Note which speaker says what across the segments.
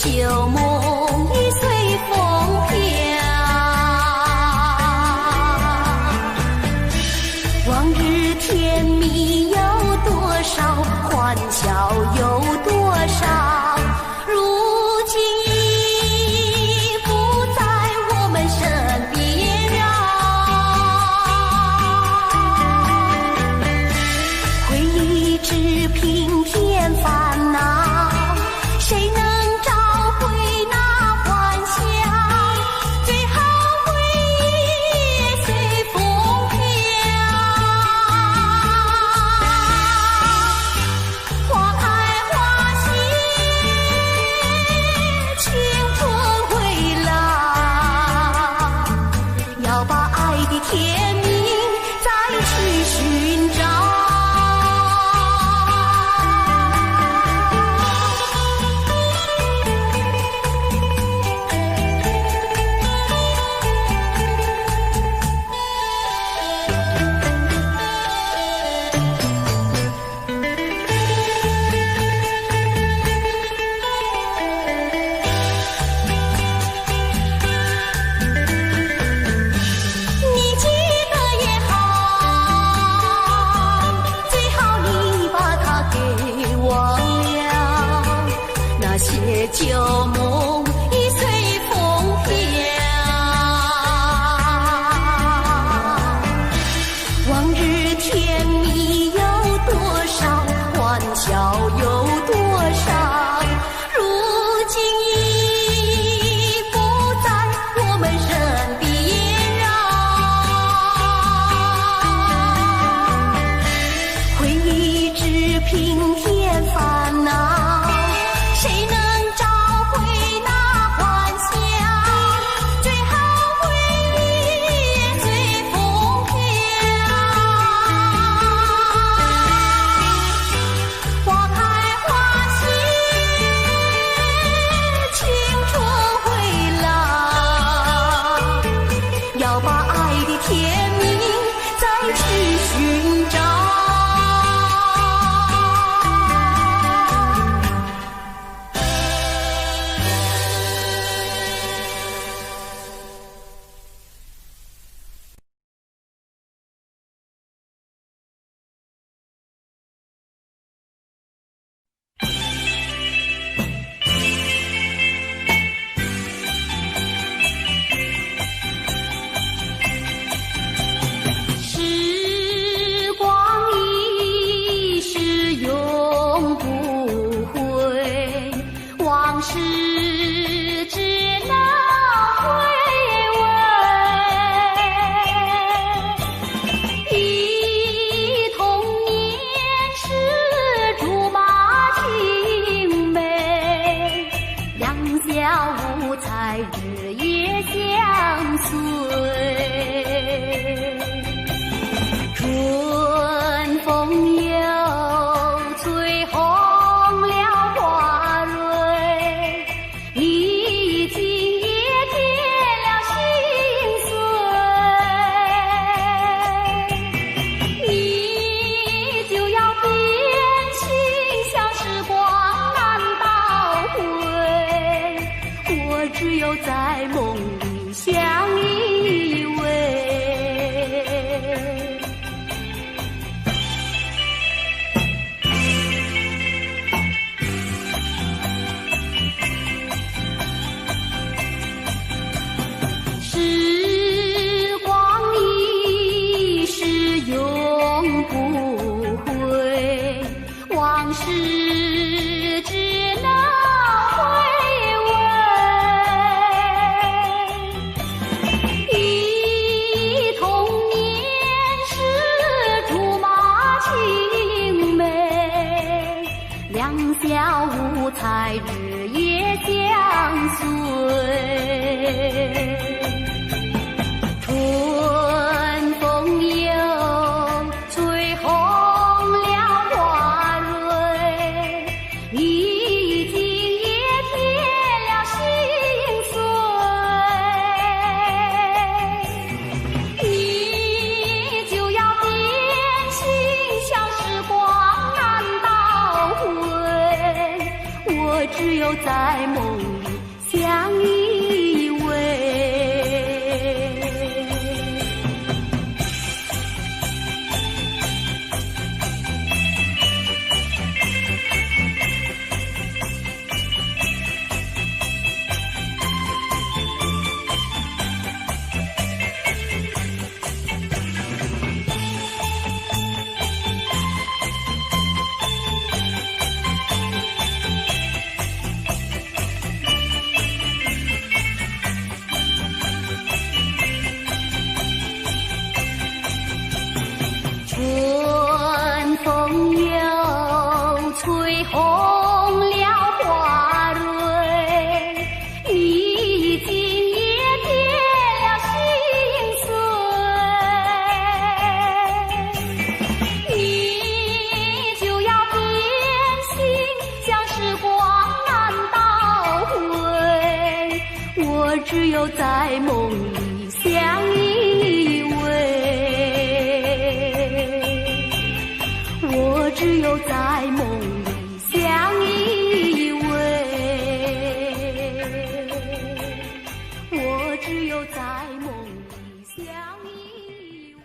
Speaker 1: 旧梦已随风飘，往日甜蜜有多少，欢笑有多少，如今已不在我们身边啊。回忆只平添烦恼，谁能找回那欢笑？最好回忆也随风飘。花开花谢，青春回老，要把爱的甜蜜再去寻找。你记得也好，最好你把它给忘了，那些旧梦已随风飘。往日甜蜜有多少，欢笑有多少，如今已不在我们身边啊。回忆只平添烦恼，谁能找回那欢笑？最好回忆也随风飘。花开花谢，青春回老，要把爱的甜蜜再去寻找。时光一逝永不回，往事只能回味。忆童年时竹马青梅，两小无猜日夜相随。春风又吹红了花蕊，历经也添了心碎。你就要变心，像时光难倒回，我只有在梦里相依偎。时光一逝永不回，往事只能回味。忆童年时竹马青梅，两小无猜日夜相随。春风又吹红了花蕊，历经也添了心碎。你就要变心，像时光难倒回，我我只有在梦里相依偎。春风又吹红了花蕊，你今夜变了心碎，你就要变心，像时光难倒回，我只有在梦里相依偎。我只有在梦里相依偎，我只有在梦里相依偎。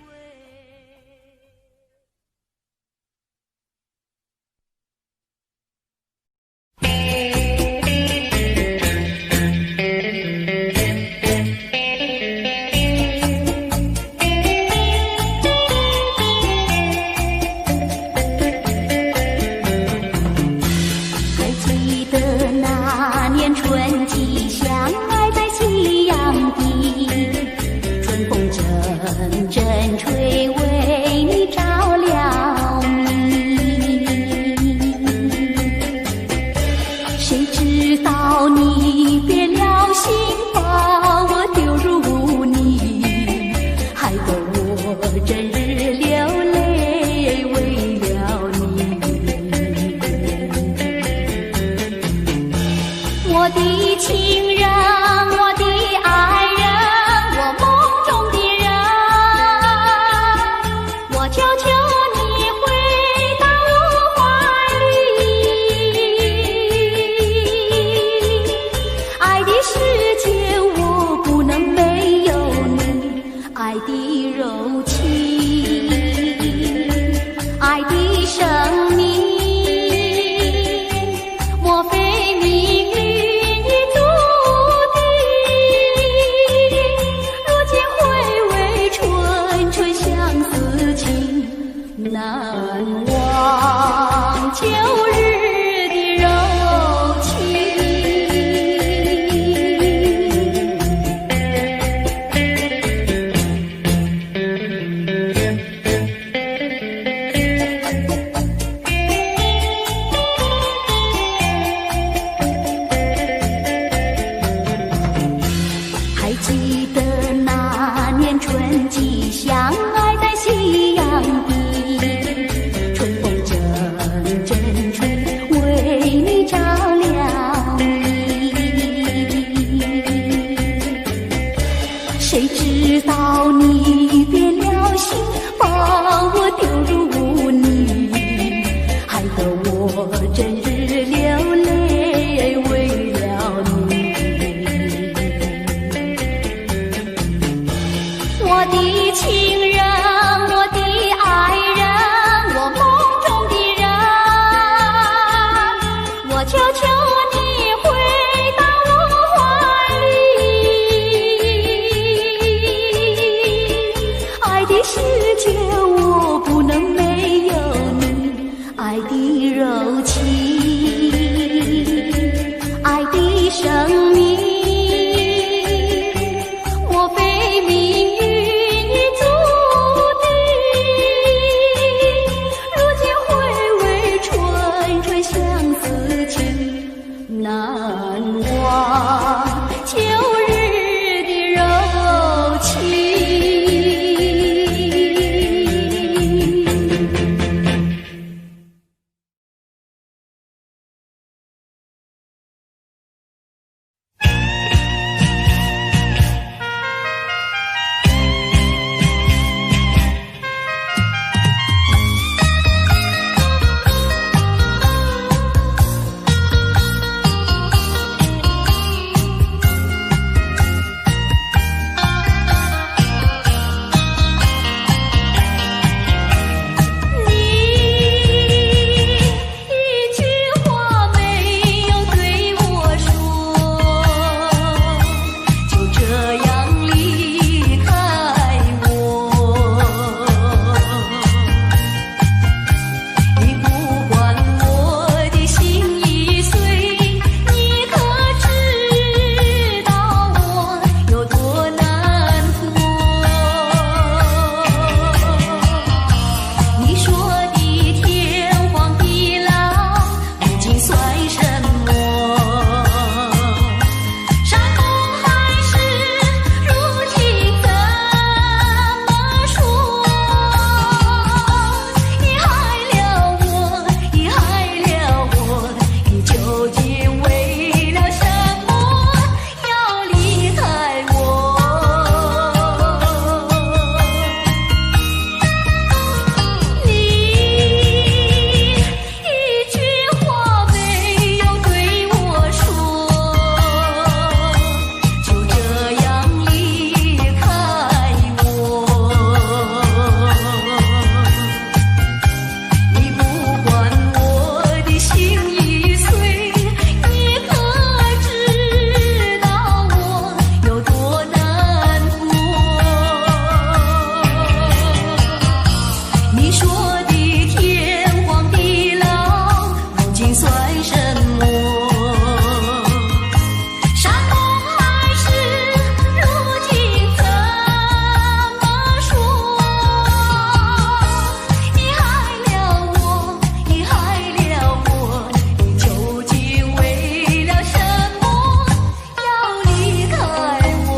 Speaker 1: 春季相爱在夕阳底，春风阵阵吹，为你照了明。谁知道你变了心，把我丢入污泥，害得我整日流泪为了你。我的情人，我的爱人，我梦中的人，我求求你回到我怀里。爱的世界我不能没有你，爱的柔情，爱的生命，莫非命运难忘旧日的柔情。还记得那年春季相爱在夕阳底，谁知道你变了心，把我丢入污泥，害得我整日流泪为了你。我的情人，我的爱人，我梦中的人，我求求你回到我怀里。爱的世界我不能没有你，爱的柔情，爱的生命，莫非命运已注定，如今回味纯纯相思情。今算什么？山盟海誓，如今怎么说？你害了我，你害了我，你究竟为了什么要离开我？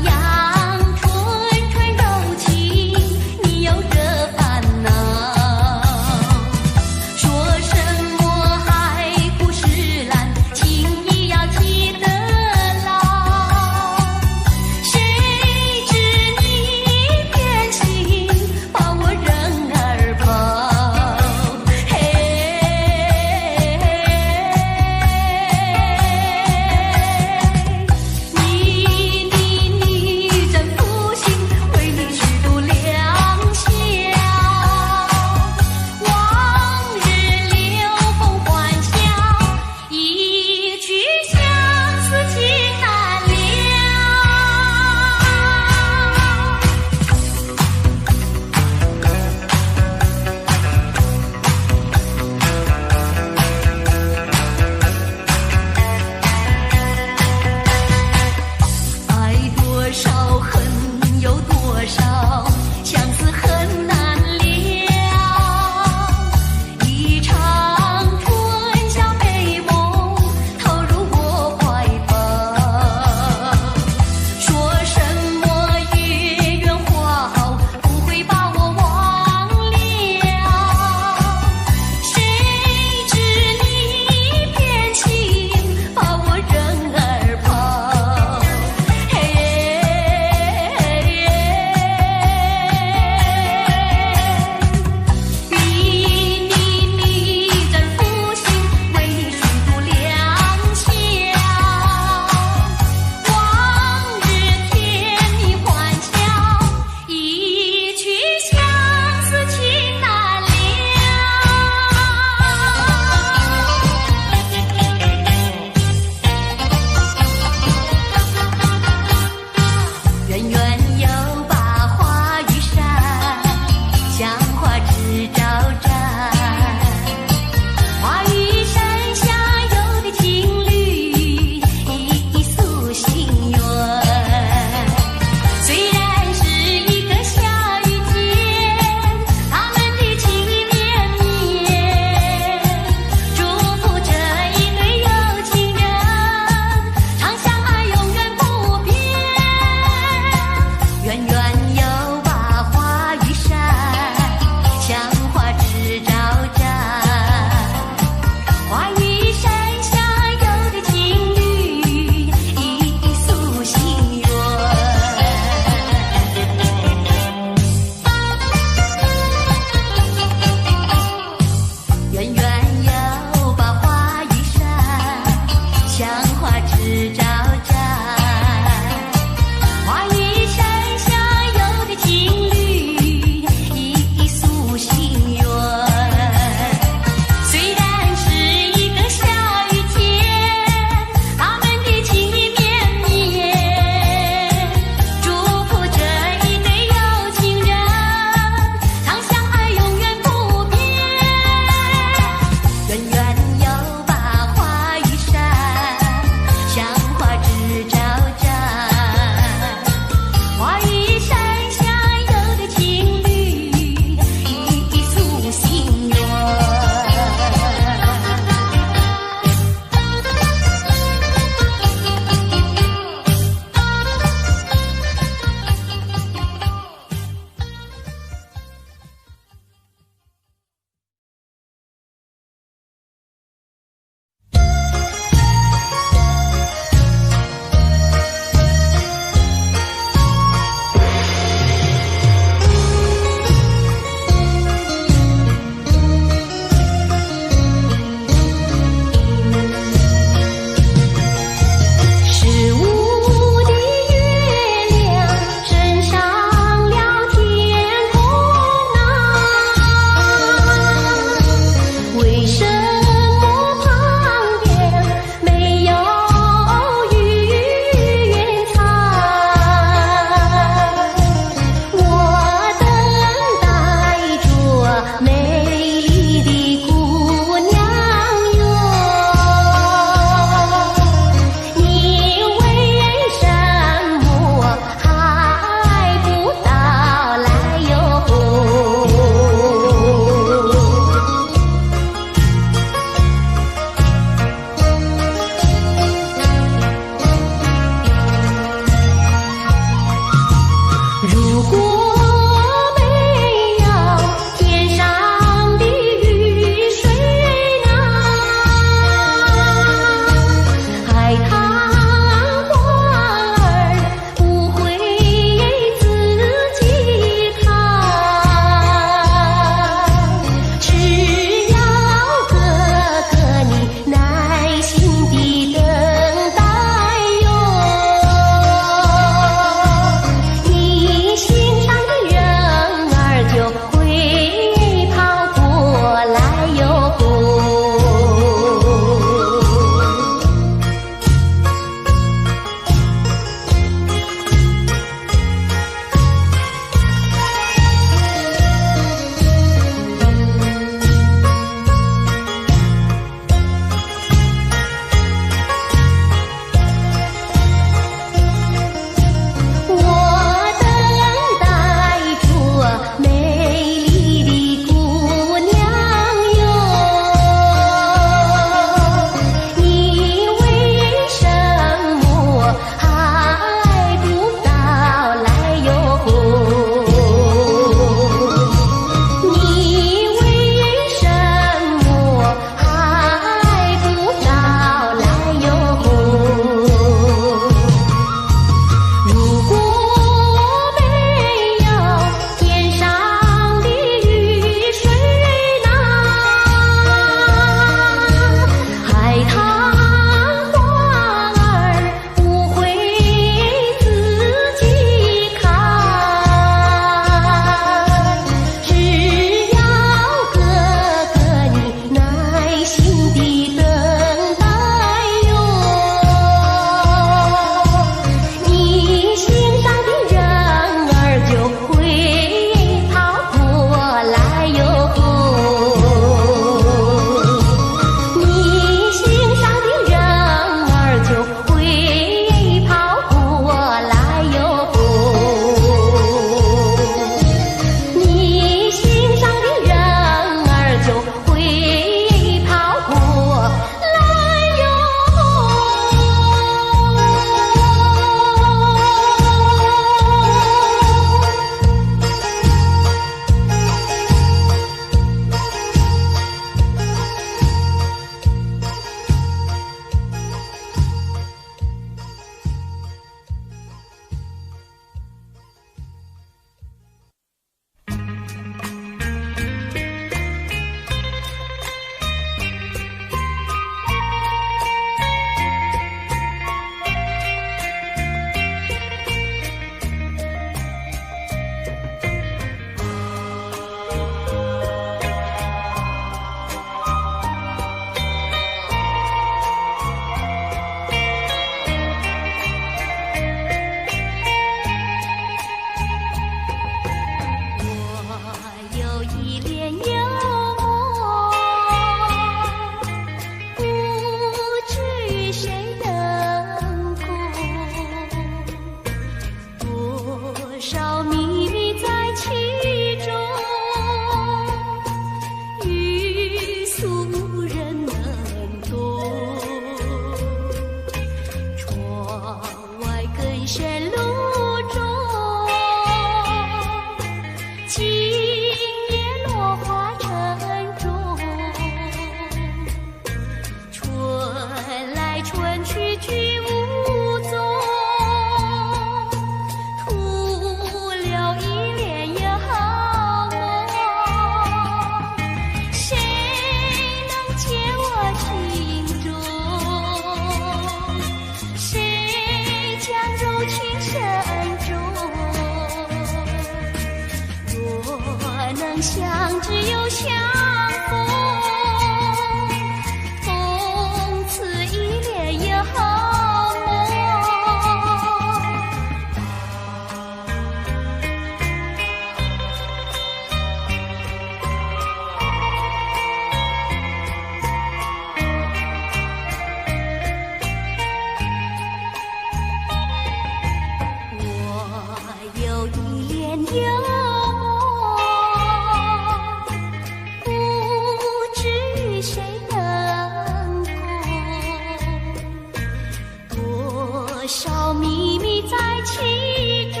Speaker 1: 少秘密在其中。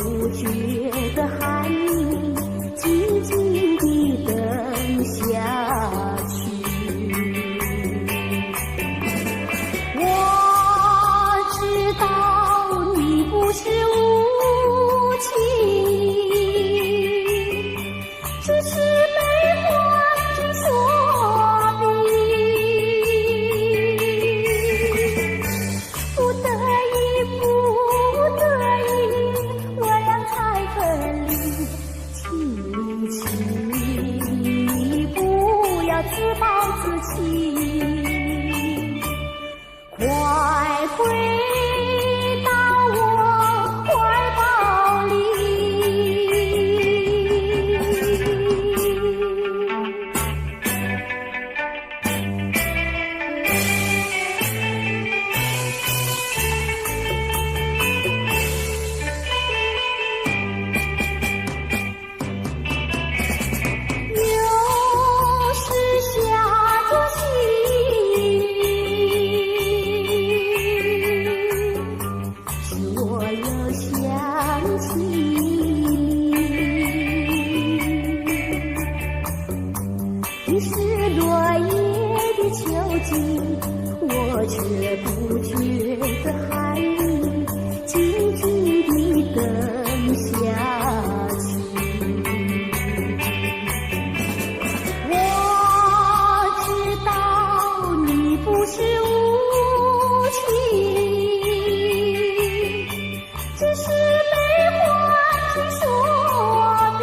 Speaker 1: 不觉地喊你静静地等下去。我知道你不是无情，只是被环境所逼，不得已，不得已，我俩才分离。请你不要自暴自弃，快回到我怀抱里。又是下着细雨，使我又想起你是落叶的秋景，我却不觉得寒意，静静地等下去。我知道你不是无情，只是被环境所逼，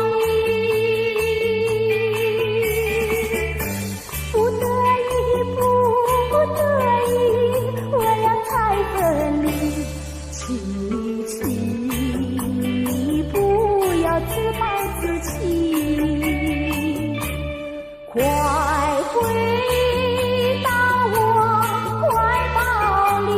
Speaker 1: 不得已，不得已，我俩才分离。请你不要自暴自弃，快回到我怀抱里。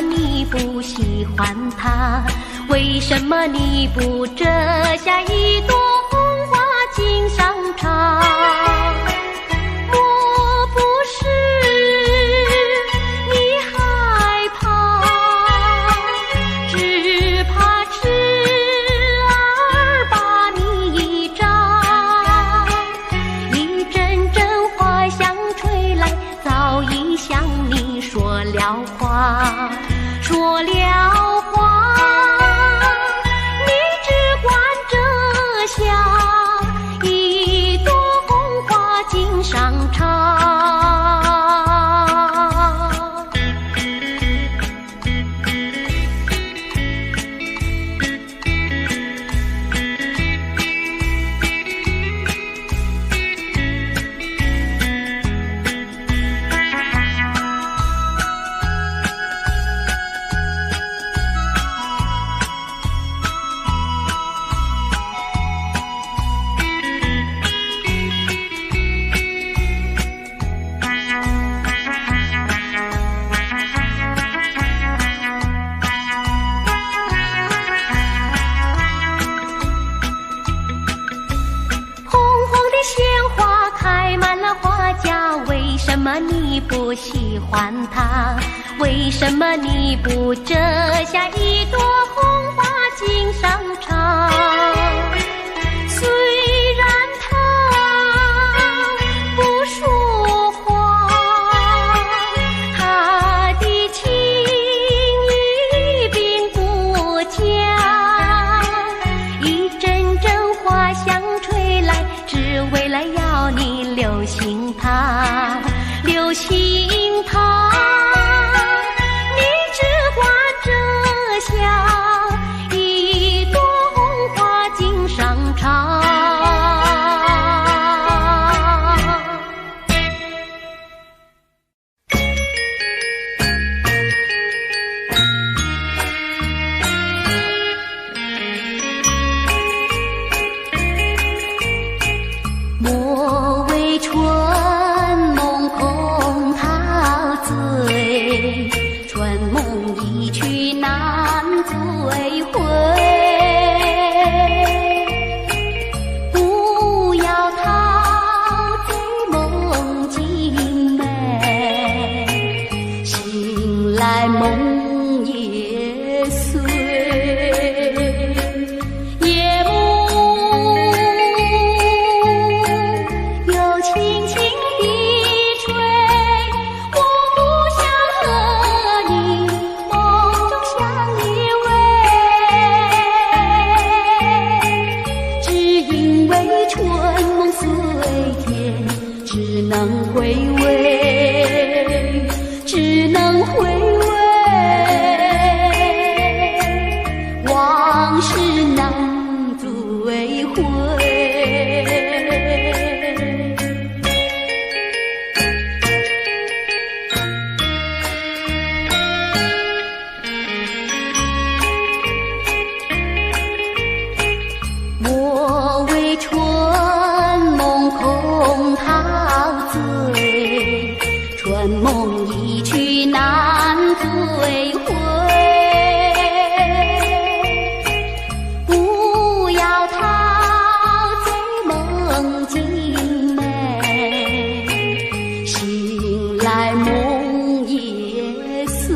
Speaker 1: 你不喜欢它？为什么你不折下一朵红花锦上插？莫不是你害怕，只怕痴儿把你扎。一阵阵花香吹来，早已向你说了话。说了话，你只管折下一朵红花锦上插。为什么你不喜欢它？为什么你不折下一朵红花锦上插？虽然它不说话，它的情意并不假。一阵阵花香吹来，只为了要你留心它。留心心堂，你只管着笑，一朵红花锦上插。莫为春梦空陶醉，春梦一去难追回。不要陶醉梦境美，醒来梦也碎。只能回味，只能回味，往事难追回。莫为春梦空陶醉，春梦一去难追回。不要陶醉梦境美，醒来梦也碎。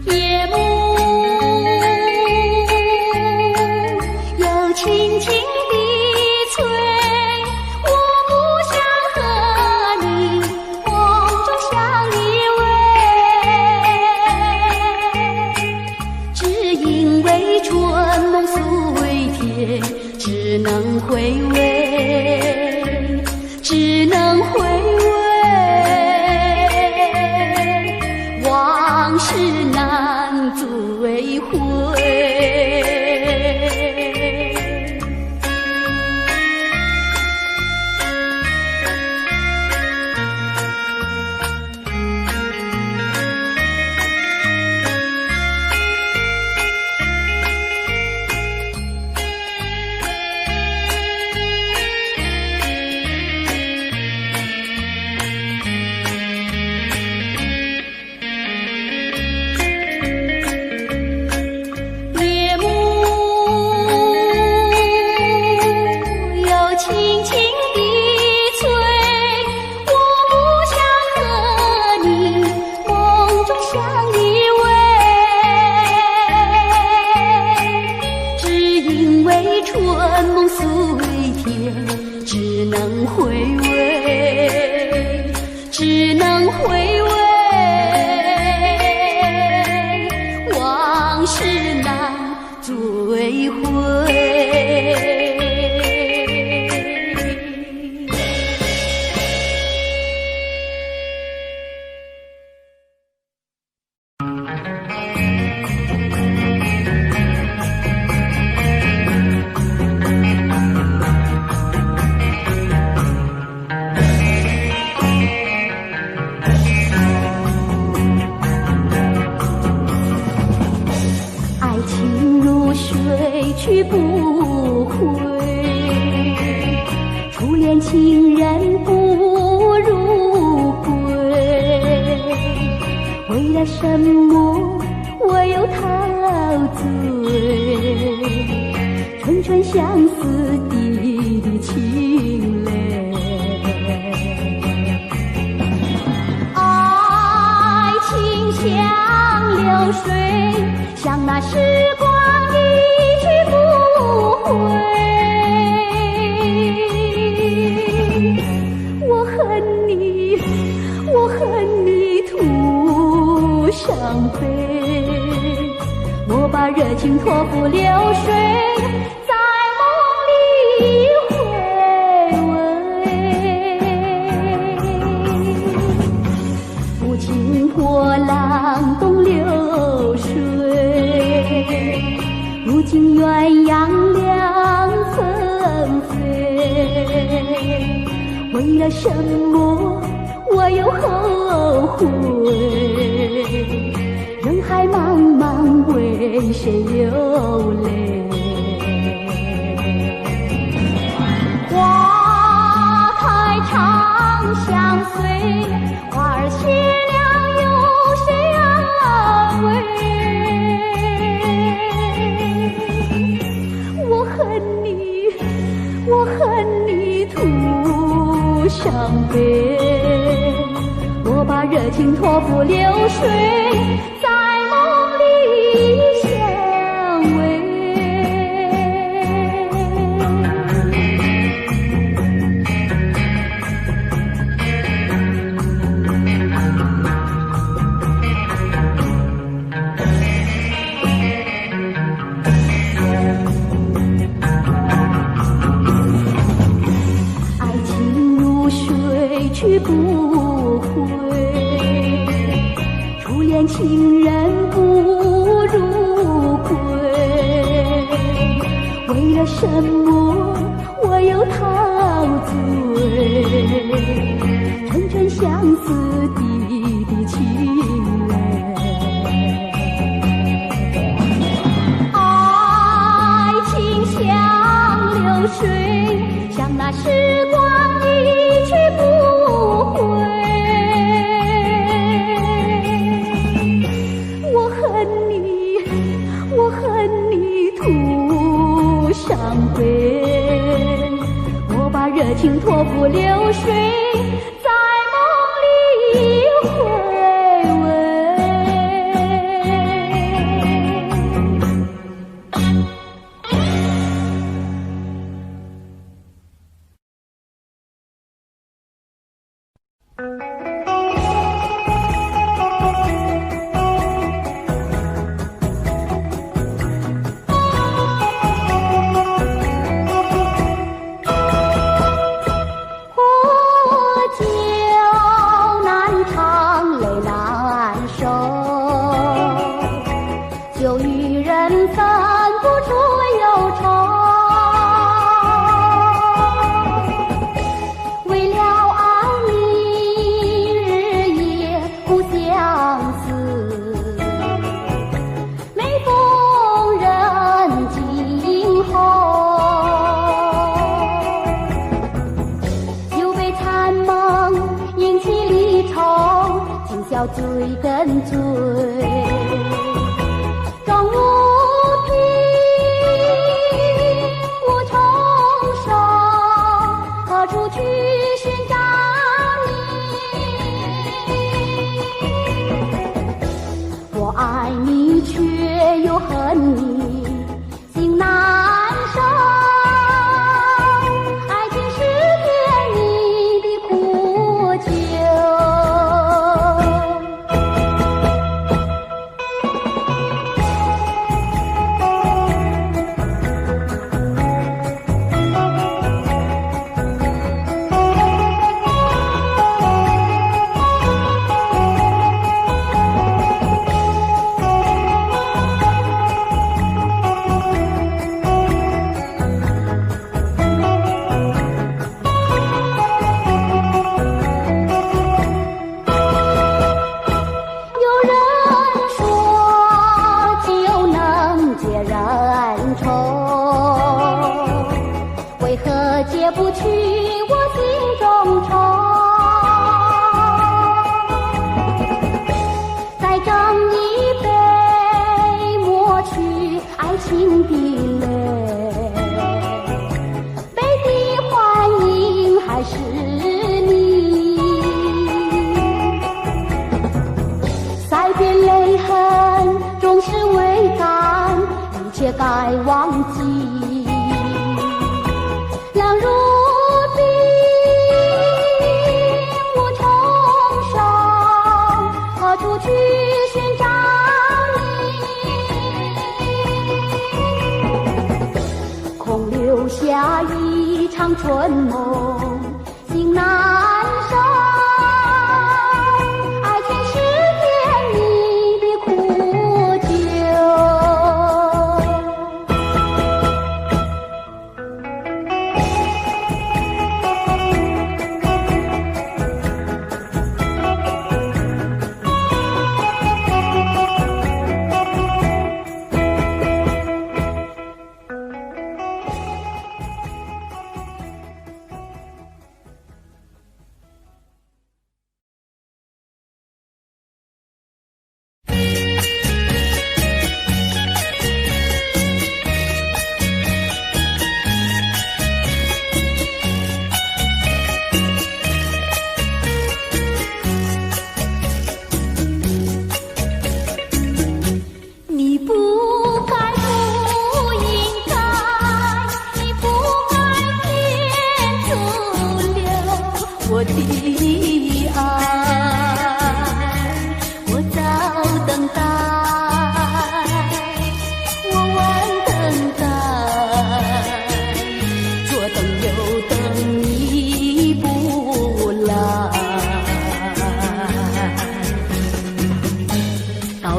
Speaker 1: 夜幕又轻轻地吹，我不想和你梦中相依偎，只因为春梦虽甜，只能回味，只能回味，往事难追回。春梦虽甜，只能回味，只能回味，往事难追回。去不回，初恋情人不如归。为了什么我又陶醉？春春相思滴滴清泪。爱情像流水，像那时光一去不回。我恨你，我恨你徒伤悲。莫把热情托付流水，在梦里回味。为了什么我又后悔？人海茫茫，为谁流泪？花开长相随，花儿谢了有谁安慰？我恨你，我恨你徒伤悲。我把热情托付流水，在梦里相偎。爱情如水去不回，初恋情人不如归。为了什么我又陶醉？纯纯相思的情人，爱情像流水，像那时光一去不回。我恨你，我恨你徒伤悲。我把热情托付流水，在梦里回味。就与人分不出忧愁，为了爱你日夜不相思，每逢人静候，又被残梦引起离愁，今宵醉更醉。终无凭无从手，何处去寻找你？我爱你却又恨你，心难受。爱情是甜蜜的苦酒。为何解不去我心中愁？再斟一杯，抹去爱情的泪，杯底幻影还是你。塞遍泪痕，终是未干，一切该忘记。冷如冰，无从手，何处去寻找你？空留下一场春梦，心难收。爱情是甜蜜的苦酒。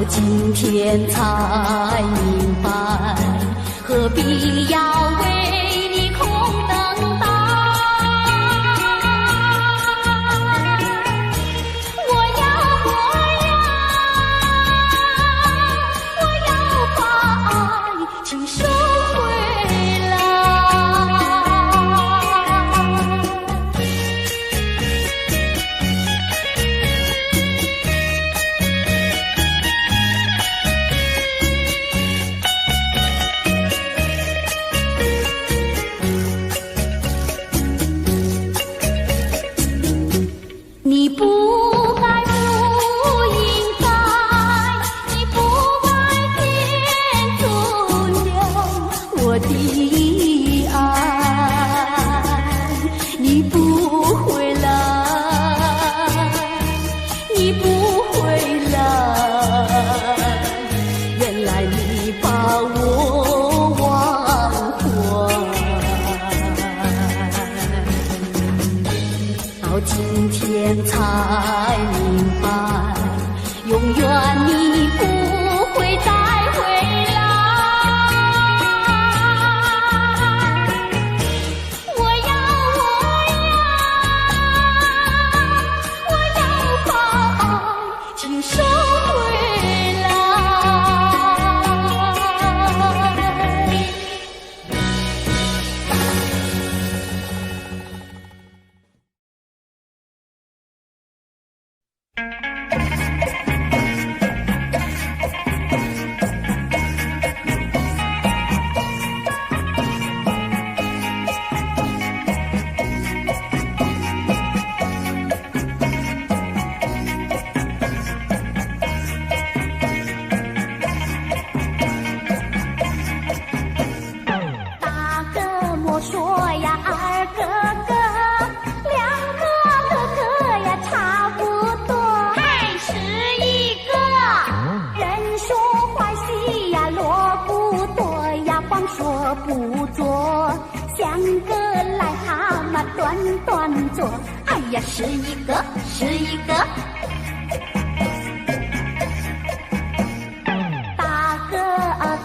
Speaker 1: 到今天才明白，何必要为你空等待。我要把爱情收回来。你不该，不应该，你不该天阻留我的爱。你不回来，你不回来，原来你把我忘怀。到今天才明白，永远你不会再回来。我要把爱情收回来。大哥莫说呀，二哥哥，两个哥哥呀差不多，还是一个人说坏戏呀锣不多呀，光说不做，像个癞蛤蟆短短做，哎呀是一个是一个。大个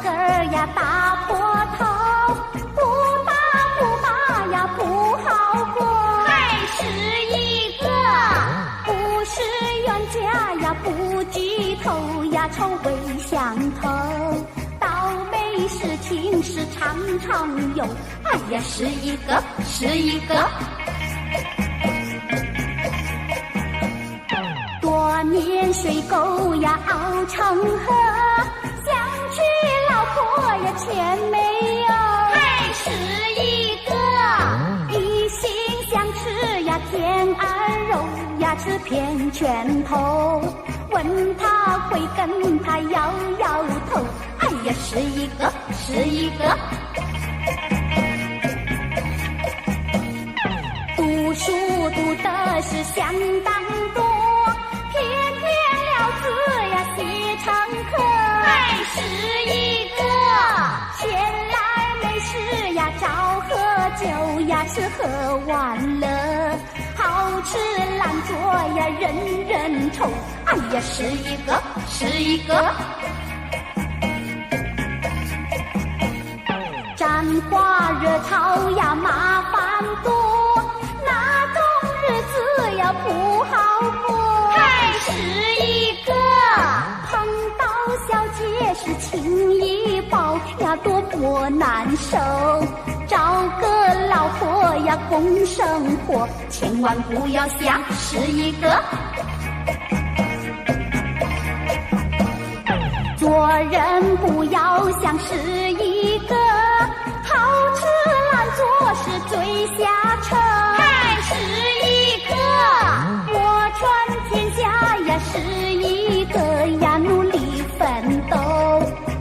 Speaker 1: 个呀大破头，不打不骂呀不好过，还是一个不是冤家呀不聚头呀，臭味相投，倒霉事情是常常有，哎呀是一个是一个。多年水沟呀熬成河，想娶老婆呀钱没有，还是一个一心想吃呀甜儿肉呀，吃遍拳头，问他会跟他摇摇头，哎呀是一个是一个。读书读的是相当多，偏偏了字呀写成课，还是一个闲来没事呀找喝酒呀，吃喝玩乐，好吃懒做呀人人愁，哎呀是一个是一个。沾花惹草呀麻烦多，那种日子呀不好过，还是一个碰到小姐是情一包呀多么难受，找个老婆呀共生活，千万不要想是一个。做人不要想是一个，好吃懒做是最下策，还是一个我传天下呀是一个呀，努力奋斗，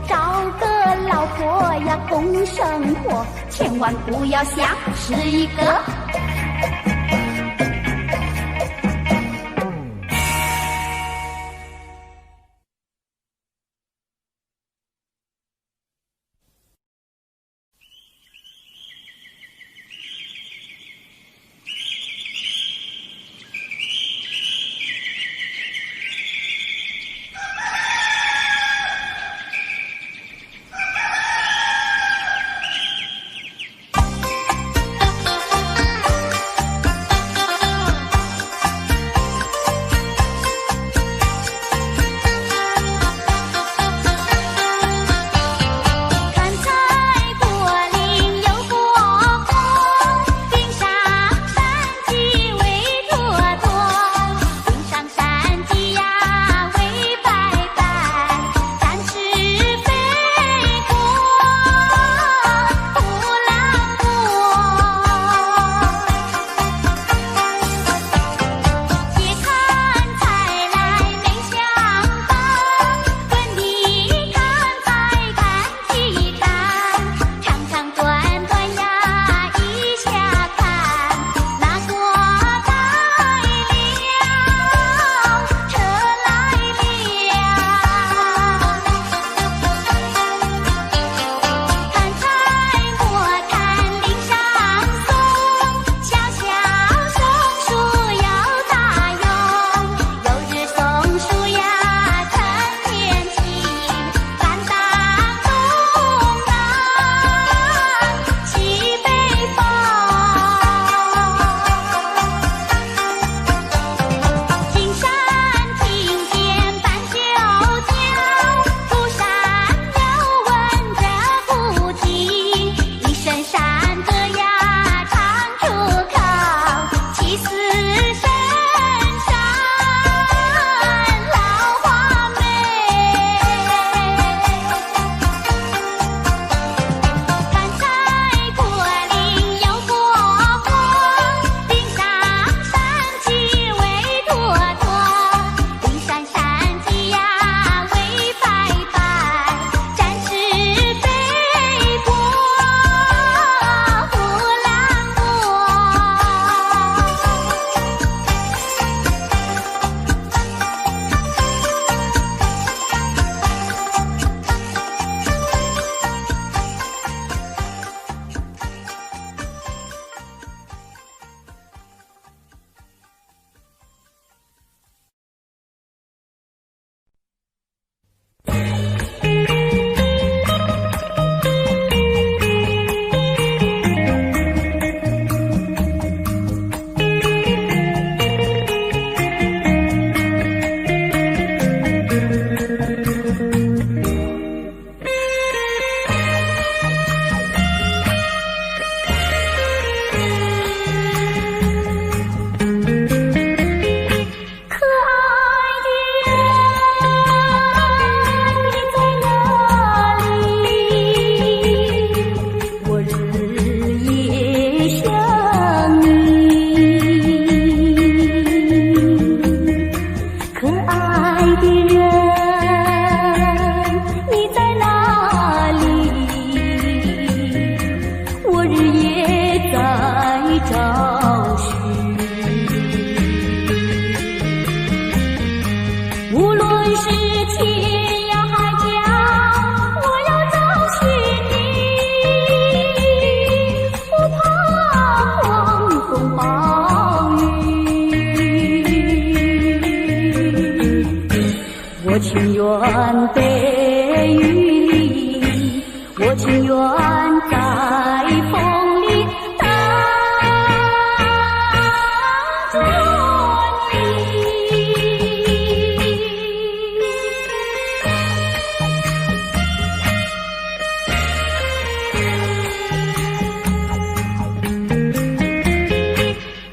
Speaker 1: 找个老婆呀共生活，千万不要想是一个。是天涯海角，我要找寻你，不怕狂风暴雨。我情愿被雨淋，我情愿在风里等着你。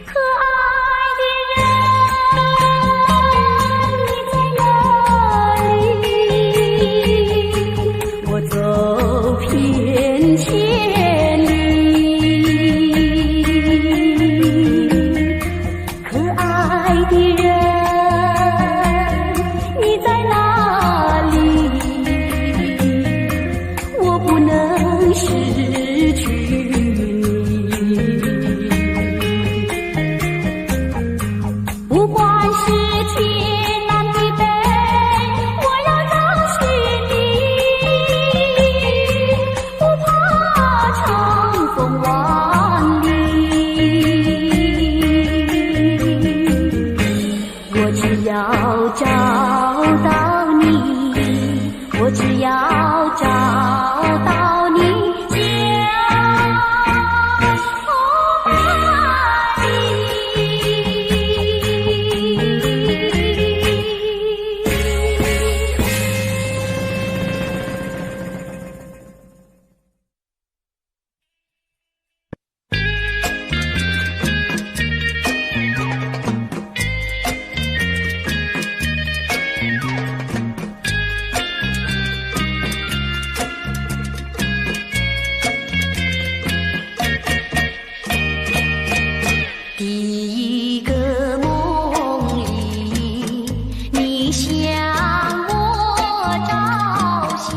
Speaker 1: 可爱的人，你在哪里？我走遍千里。可爱的人，你在哪里？我不能失去你。不管是天南地北，我要找寻你，不怕长风万里。我只要找到你，我只要找到你，将充满你。第一个梦里，你向我照相，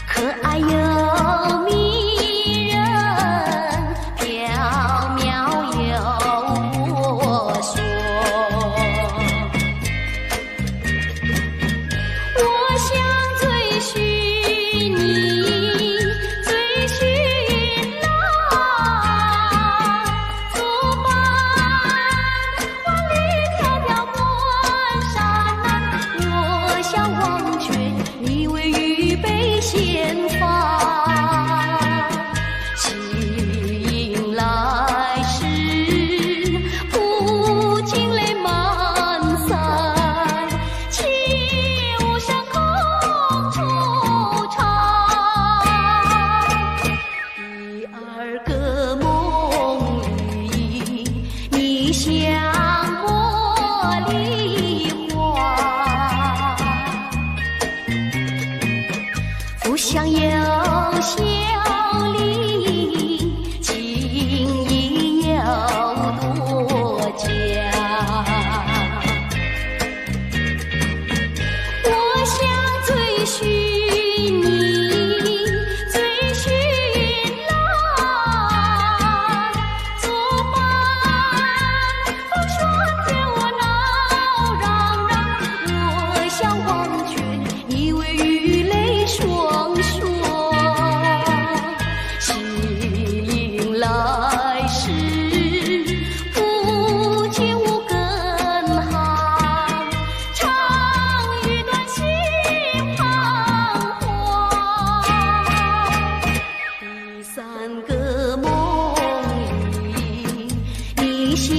Speaker 1: 可爱又迷人，缥缈又婆娑。我想追寻你，追寻那竹板，万里迢迢关山南。我想忘却你为预备鲜花，喜迎来时，不禁泪满腮，切勿伤空惆怅。第二个梦里，你像茉莉花，不想有笑里，情意有多假。我想追寻你，追寻那竹板，风霜天我恼嚷嚷。我想忘却你为雨泪双双，喜迎来时，不见无根行，长与短心彷徨。第三个梦里，你像